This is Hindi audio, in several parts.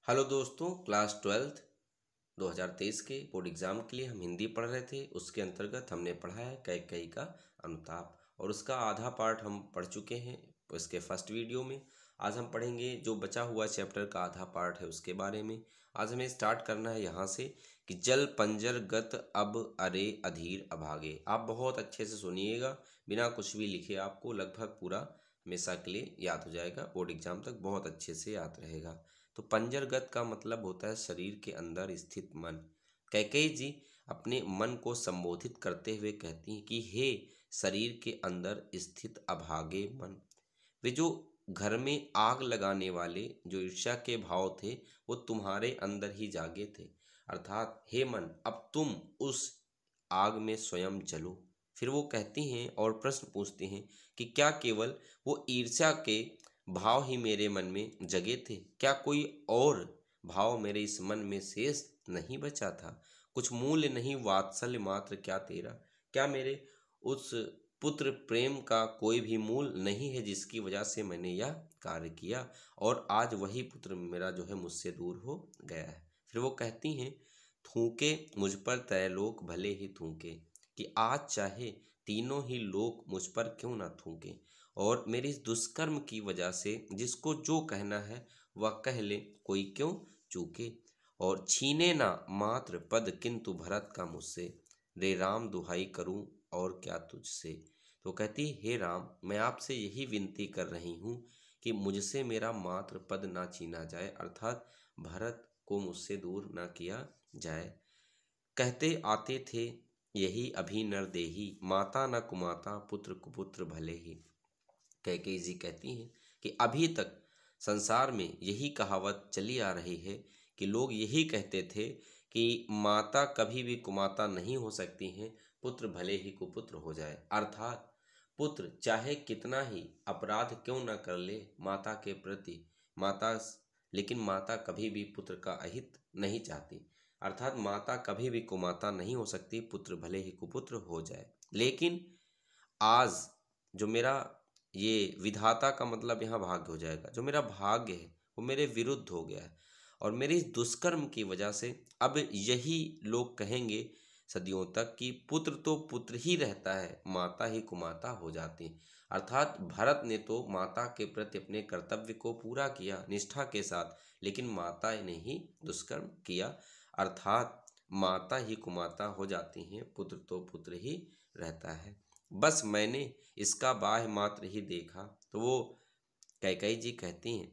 हेलो दोस्तों, क्लास 12th 2023 के बोर्ड एग्ज़ाम के लिए हम हिंदी पढ़ रहे थे। उसके अंतर्गत हमने पढ़ा है कैकेयी का अनुताप और उसका आधा पार्ट हम पढ़ चुके हैं इसके फर्स्ट वीडियो में। आज हम पढ़ेंगे जो बचा हुआ चैप्टर का आधा पार्ट है उसके बारे में। आज हमें स्टार्ट करना है यहाँ से कि जल पंजर गत अब अरे अधीर अभागे। आप बहुत अच्छे से सुनिएगा, बिना कुछ भी लिखे आपको लगभग पूरा हमेशा के लिए याद हो जाएगा। बोर्ड एग्जाम तक बहुत अच्छे से याद रहेगा। तो पंजरगत का मतलब होता है शरीर के अंदर स्थित मन। कैकेयी जी अपने मन को संबोधित करते हुए कहती हैं कि हे शरीर के अंदर स्थित अभागे मन। वे जो घर में आग लगाने वाले जो ईर्ष्या के भाव थे वो तुम्हारे अंदर ही जागे थे। अर्थात हे मन, अब तुम उस आग में स्वयं जलो। फिर वो कहती हैं और प्रश्न पूछती हैं कि क्या केवल वो ईर्ष्या के भाव ही मेरे मन में जगे थे? क्या कोई और भाव मेरे इस मन में शेष नहीं बचा था? कुछ मूल्य नहीं वात्सल्य मात्र क्या तेरा? क्या मेरे उस पुत्र प्रेम का कोई भी मूल नहीं है जिसकी वजह से मैंने यह कार्य किया और आज वही पुत्र मेरा जो है मुझसे दूर हो गया है। फिर वो कहती हैं थूके मुझ पर त्रैलोक भले ही थूके, कि आज चाहे तीनों ही लोग मुझ पर क्यों ना थूके और मेरी इस दुष्कर्म की वजह से जिसको जो कहना है वह कह ले, कोई क्यों चूके। और छीने ना मात्र पद किंतु भरत का मुझसे, रे राम दुहाई करूं और क्या तुझसे। तो कहती हे राम, मैं आपसे यही विनती कर रही हूँ कि मुझसे मेरा मात्र पद ना छीना जाए, अर्थात भरत को मुझसे दूर ना किया जाए। कहते आते थे यही अभी नर देही, माता न कुमाता पुत्र कुपुत्र भले ही। कैकेयी जी कहती हैं कि अभी तक संसार में यही कहावत चली आ रही है कि लोग यही कहते थे कि माता कभी भी कुमाता नहीं हो सकती हैं, पुत्र भले ही कुपुत्र हो जाए। अर्थात पुत्र चाहे कितना ही अपराध क्यों न कर ले माता के प्रति, माता लेकिन माता कभी भी पुत्र का अहित नहीं चाहती। अर्थात माता कभी भी कुमाता नहीं हो सकती, पुत्र भले ही कुपुत्र हो जाए। लेकिन आज जो मेरा ये विधाता का मतलब यहाँ भाग्य हो जाएगा, जो मेरा भाग्य है वो मेरे विरुद्ध हो गया है और मेरे इस दुष्कर्म की वजह से अब यही लोग कहेंगे सदियों तक कि पुत्र तो पुत्र ही रहता है, माता ही कुमाता हो जाती है। अर्थात भरत ने तो माता के प्रति अपने कर्तव्य को पूरा किया निष्ठा के साथ, लेकिन माता ने ही दुष्कर्म किया। अर्थात माता ही कुमाता हो जाती हैं, पुत्र तो पुत्र ही रहता है। बस मैंने इसका बाह्य मात्र ही देखा। तो वो कैकेयी जी कहती हैं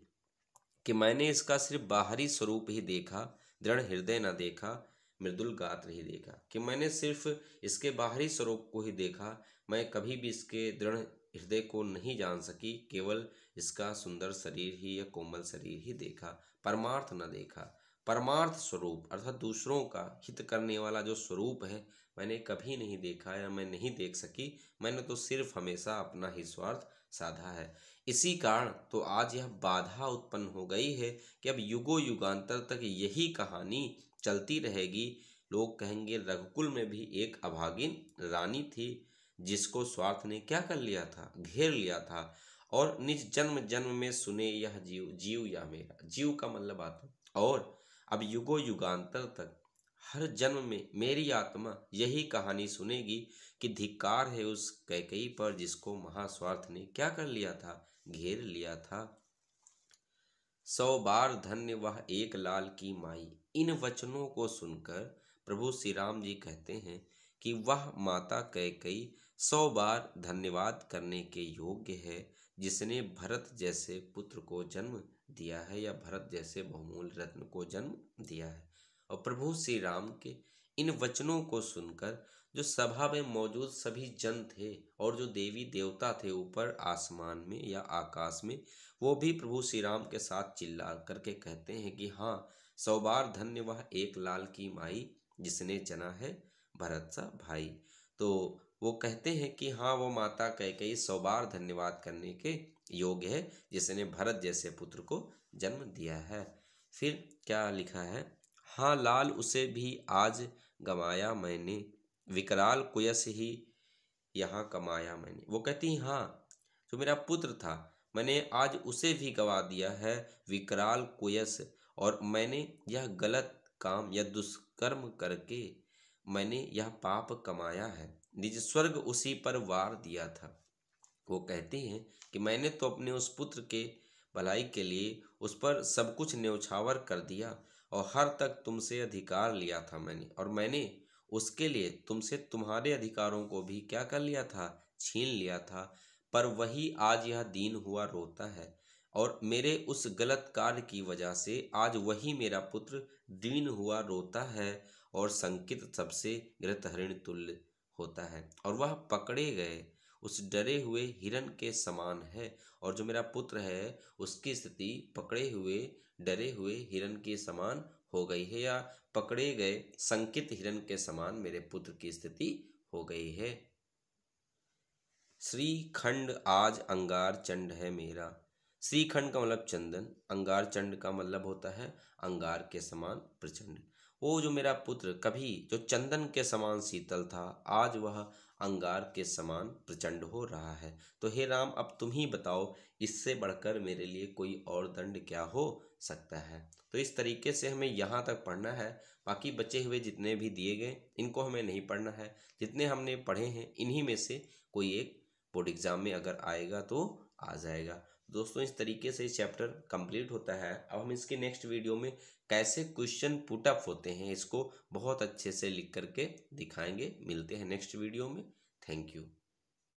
कि मैंने इसका सिर्फ बाहरी स्वरूप ही देखा, दृढ़ हृदय न देखा, मृदुल गात्र ही देखा। कि मैंने सिर्फ इसके बाहरी स्वरूप को ही देखा, मैं कभी भी इसके दृढ़ हृदय को नहीं जान सकी, केवल इसका सुंदर शरीर ही या कोमल शरीर ही देखा, परमार्थ न देखा। परमार्थ स्वरूप अर्थात दूसरों का हित करने वाला जो स्वरूप है मैंने कभी नहीं देखा या मैं नहीं देख सकी। मैंने तो सिर्फ हमेशा अपना ही स्वार्थ साधा है। इसी कारण तो आज यह बाधा उत्पन्न हो गई है कि अब युगों युगांतर तक यही कहानी चलती रहेगी। लोग कहेंगे रघुकुल में भी एक अभागिन रानी थी जिसको स्वार्थ ने क्या कर लिया था, घेर लिया था और निज जन्म जन्म में सुने यह जीव, जीव या मेरा, जीव का मतलब आत्मा। और अब युगों युगांतर तक हर जन्म में मेरी आत्मा यही कहानी सुनेगी कि धिक्कार है उस कैकेयी पर जिसको महास्वार्थ ने क्या कर लिया था, घेर लिया था। 100 बार धन्य वह एक लाल की माई। इन वचनों को सुनकर प्रभु श्री राम जी कहते हैं कि वह माता कैकेयी 100 बार धन्यवाद करने के योग्य है जिसने भरत जैसे पुत्र को जन्म दिया है या भरत जैसे बहुमूल्य रत्न को जन्म दिया है। और प्रभु श्री राम के इन वचनों को सुनकर जो सभा में मौजूद सभी जन थे और जो देवी देवता थे ऊपर आसमान में या आकाश में, वो भी प्रभु श्री राम के साथ चिल्ला करके कहते हैं कि हाँ, 100 बार धन्य वह एक लाल की माई जिसने जना है भरत सा भाई। तो वो कहते हैं कि हाँ, वो माता कैकेयी 100 बार धन्यवाद करने के योग्य है जिसने भरत जैसे पुत्र को जन्म दिया है। फिर क्या लिखा है, हाँ लाल उसे भी आज गमाया मैंने, विकराल कुयस ही यहाँ कमाया मैंने। वो कहती हाँ, जो मेरा पुत्र था मैंने आज उसे भी गवा दिया है, विकराल कुयस और मैंने यह गलत काम या दुष्कर्म करके मैंने यह पाप कमाया है। निज स्वर्ग उसी पर वार दिया था। वो कहती हैं कि मैंने तो अपने उस पुत्र के भलाई के लिए उस पर सब कुछ न्यौछावर कर दिया और हर तक तुमसे अधिकार लिया था मैंने, और मैंने उसके लिए तुमसे तुम्हारे अधिकारों को भी क्या कर लिया था, छीन लिया था। पर वही आज यह दीन हुआ रोता है, और मेरे उस गलत कार्य की वजह से आज वही मेरा पुत्र दीन हुआ रोता है और संकित सबसे घृतहरिण तुल्य होता है, और वह पकड़े गए उस डरे हुए हिरन के समान है। और जो मेरा पुत्र है उसकी स्थिति पकड़े हुए डरे हुए हिरन के समान हो गई है, या पकड़े गए संकित हिरन के समान मेरे पुत्र की स्थिति हो गई है। श्रीखंड आज अंगार चंड है मेरा। श्रीखंड का मतलब चंदन, अंगार चंड का मतलब होता है अंगार के समान प्रचंड। वो जो मेरा पुत्र कभी जो चंदन के समान शीतल था, आज वह अंगार के समान प्रचंड हो रहा है। तो हे राम, अब तुम ही बताओ, इससे बढ़कर मेरे लिए कोई और दंड क्या हो सकता है। तो इस तरीके से हमें यहाँ तक पढ़ना है। बाकी बचे हुए जितने भी दिए गए इनको हमें नहीं पढ़ना है। जितने हमने पढ़े हैं इन्हीं में से कोई एक बोर्ड एग्जाम में अगर आएगा तो आ जाएगा। दोस्तों, इस तरीके से चैप्टर कंप्लीट होता है। अब हम इसके नेक्स्ट वीडियो में कैसे क्वेश्चन पुट अप होते हैं इसको बहुत अच्छे से लिख करके दिखाएंगे। मिलते हैं नेक्स्ट वीडियो में। Thank you.